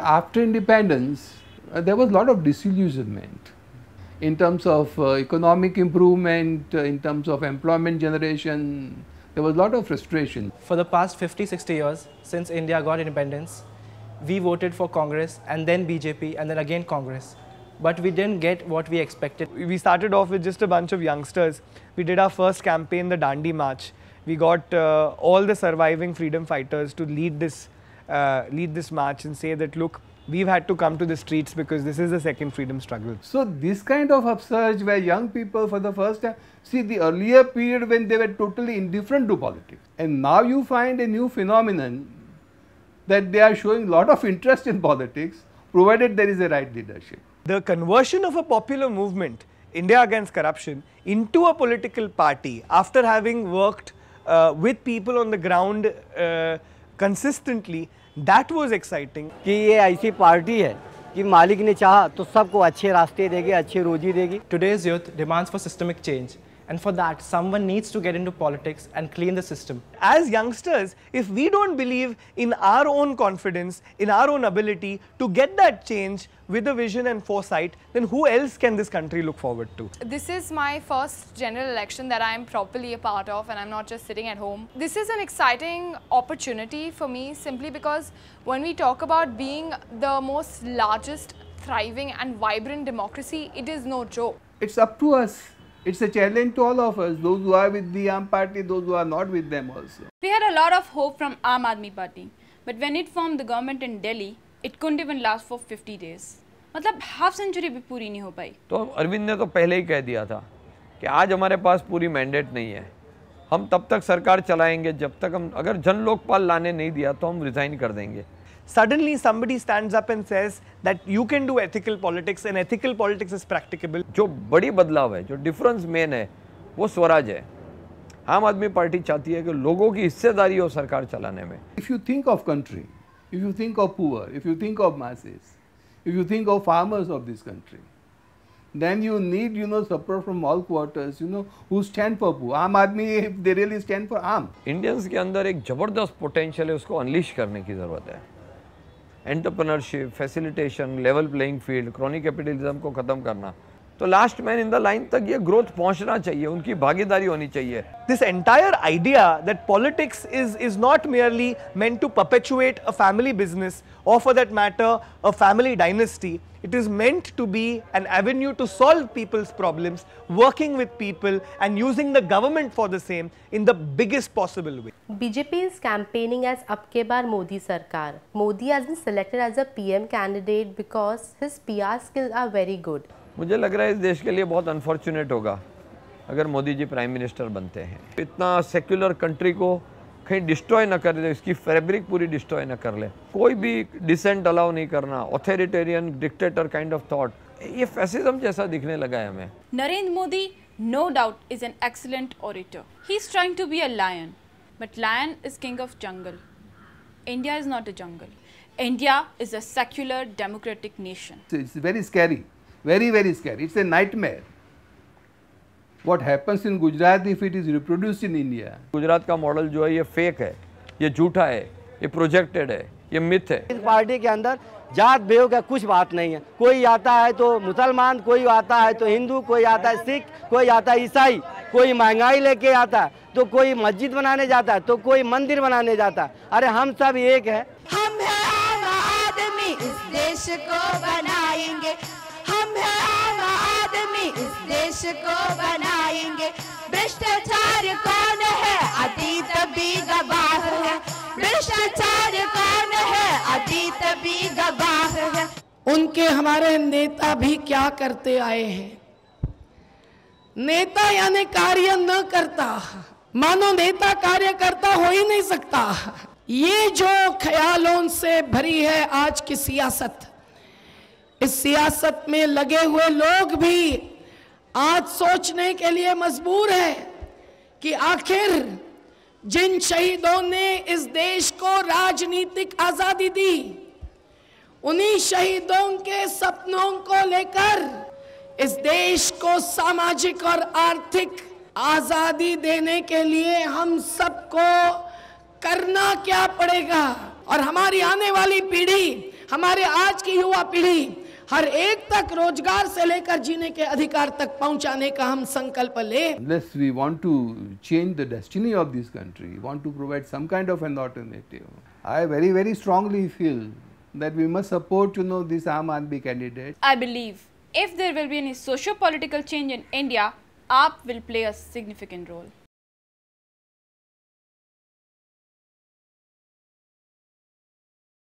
after independence, there was a lot of disillusionment in terms of economic improvement, in terms of employment generation. There was a lot of frustration. For the past 50-60 years, since India got independence, we voted for Congress and then BJP and then again Congress. But we didn't get what we expected. We started off with just a bunch of youngsters. We did our first campaign, the Dandi March. We got all the surviving freedom fighters to lead this march and say that, look, we've had to come to the streets because this is the second freedom struggle. So this kind of upsurge where young people for the first time, see the earlier period when they were totally indifferent to politics, and now you find a new phenomenon that they are showing a lot of interest in politics, provided there is a right leadership. The conversion of a popular movement, India Against Corruption, into a political party after having worked with people on the ground consistently, that was exciting. कि ये ऐसी party है कि मालिक ने चाहा तो सबको अच्छे रास्ते देगी, अच्छी रोजी देगी. Today's youth demands for systemic change, and for that, someone needs to get into politics and clean the system. As youngsters, if we don't believe in our own confidence, in our own ability to get that change with a vision and foresight, then who else can this country look forward to? This is my first general election that I am properly a part of, and I'm not just sitting at home. This is an exciting opportunity for me simply because when we talk about being the most largest, thriving and vibrant democracy, it is no joke. It's up to us. It's a challenge to all of us, those who are with the Aam Party, those who are not with them also. We had a lot of hope from Aam Aadmi Party, but when it formed the government in Delhi, it couldn't even last for 50 days. मतलब half century भी पूरी नहीं हो पाई. तो अरविंद ने तो पहले ही कह दिया था कि आज हमारे पास पूरी मैंडेट नहीं है, हम तब तक सरकार चलाएंगे जब तक हम अगर जन लोकपाल लाने नहीं दिया तो हम रिजाइन कर देंगे. Suddenly somebody stands up and says that you can do ethical politics and ethical politics is practicable. जो बड़ी बदलाव है, जो डिफरेंस मेन है, वो स्वराज है. आम आदमी पार्टी चाहती है कि लोगों की हिस्सेदारी हो सरकार चलाने में. If you think of country, if you think of poor, if you think of masses, if you think of farmers of this country, then you need, support from all quarters, who stand for poor. Aam Aadmi, they really stand for Aam. Indians के अंदर एक जबरदस्त potential है, उसको unleash करने की जरूरत है. Entrepreneurship, facilitation, level playing field, chronic capitalism को खत्म करना. तो last man in the line तक ये ग्रोथ पहुंचना चाहिए, उनकी भागीदारी होनी चाहिए. This entire idea that politics is not merely meant to perpetuate a family business or for that matter a family dynasty. It is meant to be an avenue to solve people's problems, working with people and using the government for the same in the biggest possible way. BJP is campaigning as Ab Ke Baar Modi Sarkar. Modi has been selected as a PM candidate because his PR skills are very good. मुझे लग रहा है इस देश के लिए बहुत unfortunate होगा अगर मोदी जी प्राइम मिनिस्टर बनते हैं. इतना सेक्युलर कंट्री को कहीं डिस्ट्रॉय न कर दे, इसकी फैब्रिक पूरी डिस्ट्रॉय न कर ले. कोई भी डिसेंट अलाउ नहीं करना, authoritarian dictator kind of thought, ये फैसिज्म जैसा दिखने लगा है हमें. Narendra Modi, no doubt, is an excellent orator. He's trying to be a lion, but lion is king of jungle. India is not a jungle. India is a secular democratic nation. It's very scary, very, very scary. It's a nightmare. What happens in Gujarat if it is reproduced in India? Gujarat का model जो है ये fake है, ये झूठा है, ये projected है, ये मिथ है. इस पार्टी के अंदर जात भेद का कुछ बात नहीं है. कोई आता है तो मुसलमान, कोई आता है तो हिंदू, कोई आता है सिख, कोई आता है ईसाई, कोई महंगाई लेके आता है तो कोई मस्जिद बनाने जाता है तो कोई मंदिर बनाने जाता है. अरे हम सब एक है. हम हैं आम आदमी, इस देश को बनाएंगे. हम हैं आम आदमी, इस देश को बनाएंगे. भ्रष्टाचार कौन है, अतीत भी गवाह है. भ्रष्टाचार कौन है, अतीत भी गवाह है. उनके हमारे नेता भी क्या करते आए हैं. नेता यानी कार्य न करता, मानो नेता कार्य करता हो ही नहीं सकता. ये जो ख्यालों से भरी है आज की सियासत, इस सियासत में लगे हुए लोग भी आज सोचने के लिए मजबूर है कि आखिर जिन शहीदों ने इस देश को राजनीतिक आजादी दी, उन्हीं शहीदों के सपनों को लेकर इस देश को सामाजिक और आर्थिक आजादी देने के लिए हम सबको करना क्या पड़ेगा. और हमारी आने वाली पीढ़ी, हमारे आज की युवा पीढ़ी हर एक तक रोजगार से लेकर जीने के अधिकार तक पहुंचाने का हम संकल्प लें। Unless we want to change the destiny of this country, want to provide some kind of an alternative, I very, very strongly feel that we must support, this Aam Aadmi candidate. I believe if there will be any socio-political change in India, AAP will play a significant role.